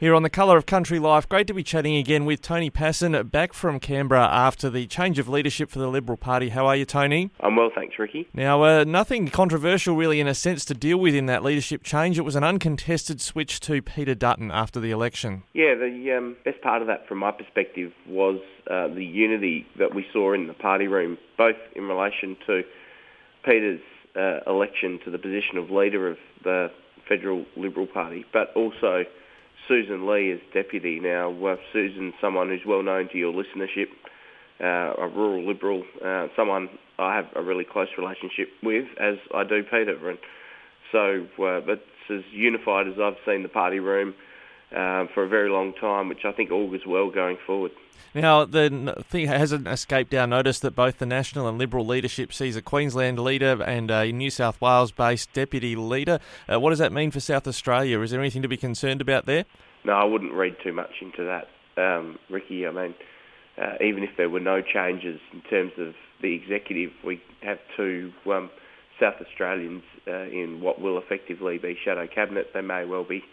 Here on The Colour of Country Life, great to be chatting again with Tony Pasin, back from Canberra after the change of leadership for the Liberal Party. How are you, Tony? I'm well, thanks, Ricky. Now, nothing controversial really in a sense to deal with in that leadership change. It was an uncontested switch to Peter Dutton after the election. Yeah, the best part of that from my perspective was the unity that we saw in the party room, both in relation to Peter's election to the position of leader of the Federal Liberal Party, but also Susan Lee as deputy. Now, Susan's someone who's well known to your listenership, a rural Liberal, someone I have a really close relationship with, as I do Peter. And so that's as unified as I've seen the party room for a very long time, which I think augurs well going forward. Now, the thing hasn't escaped our notice that both the National and Liberal leadership sees a Queensland leader and a New South Wales-based deputy leader. What does that mean for South Australia? Is there anything to be concerned about there? No, I wouldn't read too much into that, Ricky. I mean, even if there were no changes in terms of the executive, we have two South Australians in what will effectively be shadow cabinet. There may well be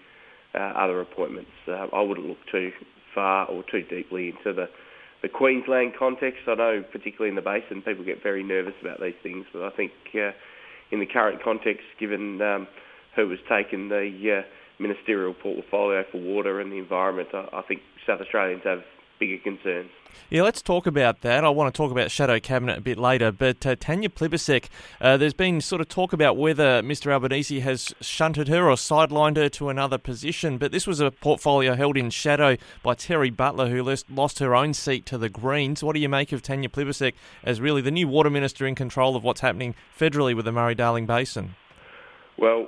other appointments. I wouldn't look too far or too deeply into the Queensland context. I know particularly in the basin people get very nervous about these things, but I think in the current context, given who was taking the ministerial portfolio for water and the environment, I think South Australians have bigger concerns. Yeah, let's talk about that. I want to talk about Shadow Cabinet a bit later, but Tanya Plibersek, there's been sort of talk about whether Mr Albanese has shunted her or sidelined her to another position, but this was a portfolio held in shadow by Terry Butler, who lost her own seat to the Greens. What do you make of Tanya Plibersek as really the new Water Minister in control of what's happening federally with the Murray-Darling Basin? Well,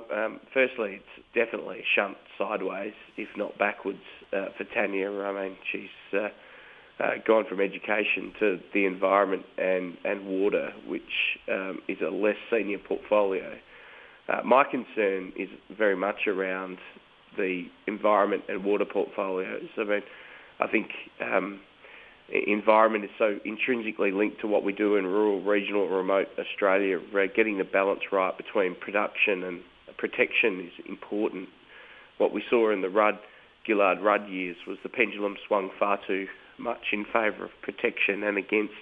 firstly, it's definitely a shunt sideways, if not backwards, for Tanya. I mean, she's gone from education to the environment and water, which is a less senior portfolio. My concern is very much around the environment and water portfolios. I mean, I think environment is so intrinsically linked to what we do in rural, regional, remote Australia. Getting the balance right between production and protection is important. What we saw in the Gillard-Rudd years was the pendulum swung far too much in favour of protection and against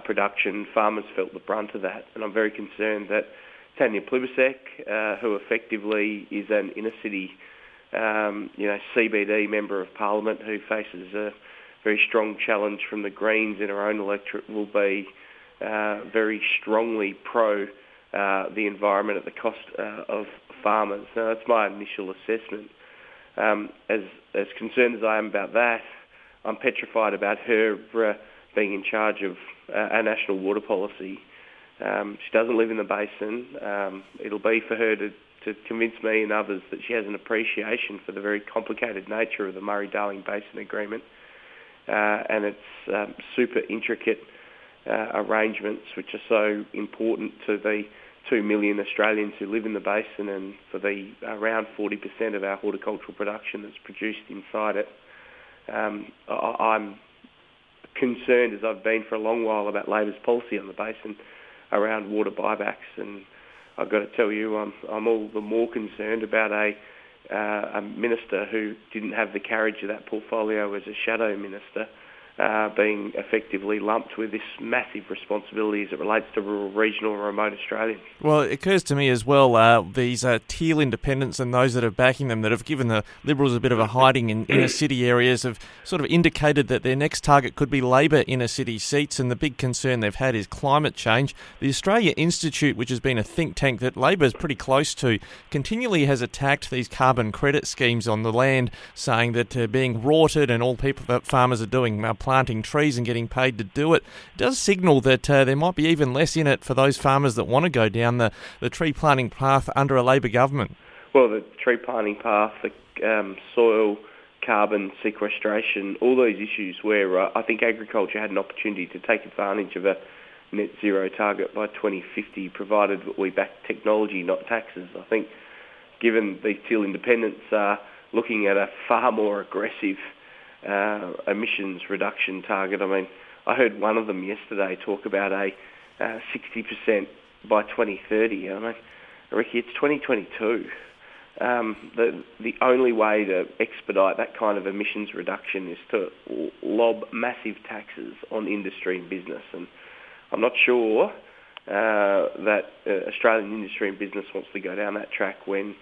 production. Farmers felt the brunt of that, and I'm very concerned that Tanya Plibersek, who effectively is an inner city, CBD member of Parliament, who faces a very strong challenge from the Greens in her own electorate, will be very strongly pro the environment at the cost of farmers. Now, that's my initial assessment. As concerned as I am about that, I'm petrified about her being in charge of our national water policy. She doesn't live in the basin. It'll be for her to convince me and others that she has an appreciation for the very complicated nature of the Murray-Darling Basin Agreement and its super intricate arrangements, which are so important to the 2 million Australians who live in the basin and for the around 40% of our horticultural production that's produced inside it. I'm concerned, as I've been for a long while, about Labor's policy on the basin around water buybacks, and I've got to tell you, I'm all the more concerned about a minister who didn't have the carriage of that portfolio as a shadow minister, being effectively lumped with this massive responsibility as it relates to rural, regional and remote Australians. Well, it occurs to me as well, these teal independents and those that are backing them that have given the Liberals a bit of a hiding in inner city areas have sort of indicated that their next target could be Labor inner city seats, and the big concern they've had is climate change. The Australia Institute, which has been a think tank that Labor is pretty close to, continually has attacked these carbon credit schemes on the land, saying that they're being rorted and all people that farmers are doing planting trees and getting paid to do it. It does signal that there might be even less in it for those farmers that want to go down the tree planting path under a Labor government. Well, the tree planting path, the soil, carbon sequestration, all those issues where I think agriculture had an opportunity to take advantage of a net zero target by 2050, provided that we back technology, not taxes. I think given these teal independents are looking at a far more aggressive emissions reduction target. I mean, I heard one of them yesterday talk about a 60% by 2030. I mean, Ricky, it's 2022. the only way to expedite that kind of emissions reduction is to lob massive taxes on industry and business. And I'm not sure that Australian industry and business wants to go down that track when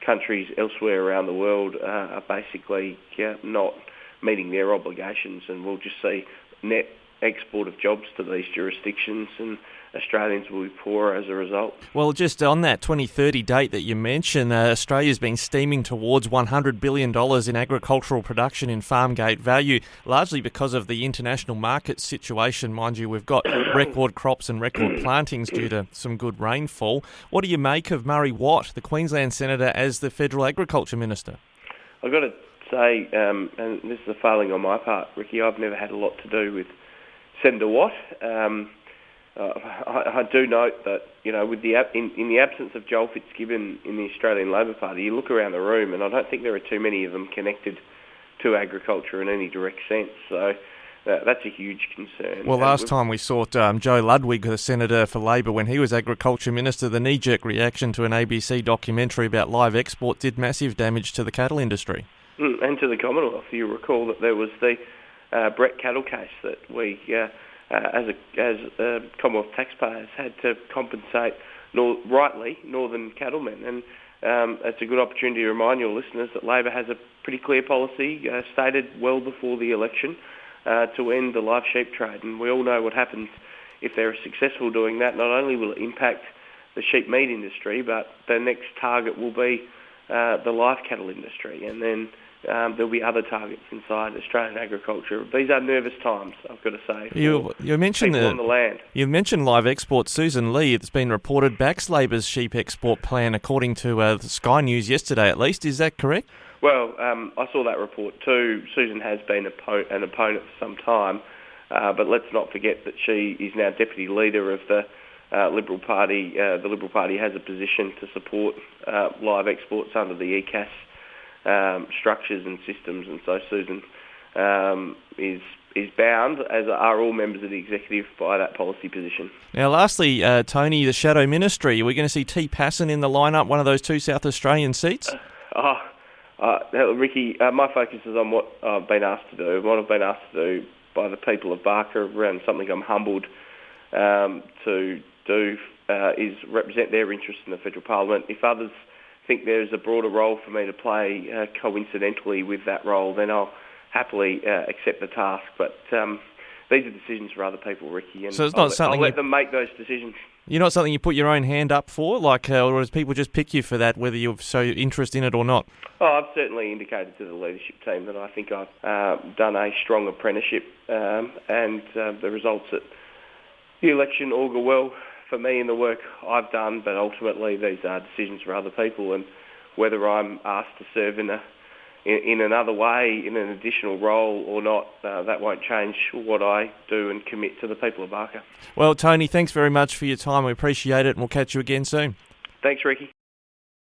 countries elsewhere around the world are basically not meeting their obligations, and we'll just see net export of jobs to these jurisdictions, and Australians will be poorer as a result. Well, just on that 2030 date that you mentioned, Australia's been steaming towards $100 billion in agricultural production in farm gate value, largely because of the international market situation. Mind you, we've got record crops and record plantings due to some good rainfall. What do you make of Murray Watt, the Queensland Senator, as the Federal Agriculture Minister? I've got to say, and this is a failing on my part, Ricky, I've never had a lot to do with Senator Watt. I do note that, with in the absence of Joel Fitzgibbon in the Australian Labor Party, you look around the room and I don't think there are too many of them connected to agriculture in any direct sense. So that's a huge concern. Well, last time we saw Joe Ludwig, the Senator for Labor, when he was Agriculture Minister, the knee-jerk reaction to an ABC documentary about live export did massive damage to the cattle industry. And to the Commonwealth. You recall that there was the Brett cattle case that we, as Commonwealth taxpayers, had to compensate, rightly, northern cattlemen. And it's a good opportunity to remind your listeners that Labor has a pretty clear policy stated well before the election to end the live sheep trade. And we all know what happens if they're successful doing that. Not only will it impact the sheep meat industry, but the next target will be the live cattle industry. And then there'll be other targets inside Australian agriculture. These are nervous times, I've got to say. You mentioned on the land. You mentioned live export. Susan Lee, it's been reported, backs Labor's sheep export plan, according to Sky News yesterday at least. Is that correct? Well, I saw that report too. Susan has been an opponent for some time, but let's not forget that she is now deputy leader of the Liberal Party. The Liberal Party has a position to support live exports under the ECAS structures and systems, and so Susan is bound, as are all members of the executive, by that policy position. Now, lastly, Tony, the Shadow Ministry, are we going to see T. Pasin in the lineup, one of those two South Australian seats? Ricky, my focus is on what I've been asked to do. What I've been asked to do by the people of Barker around something I'm humbled to do is represent their interests in the federal parliament. If others think there's a broader role for me to play coincidentally with that role, then I'll happily accept the task. But these are decisions for other people, Ricky, and so it's not I'll let them make those decisions. You're not something you put your own hand up for, or does people just pick you for that, whether you show interest in it or not? Oh, I've certainly indicated to the leadership team that I think I've done a strong apprenticeship, and the results at the election augur well for me in the work I've done, but ultimately these are decisions for other people, and whether I'm asked to serve in another way, in an additional role or not, that won't change what I do and commit to the people of Barker. Well, Tony, thanks very much for your time. We appreciate it, and we'll catch you again soon. Thanks, Ricky.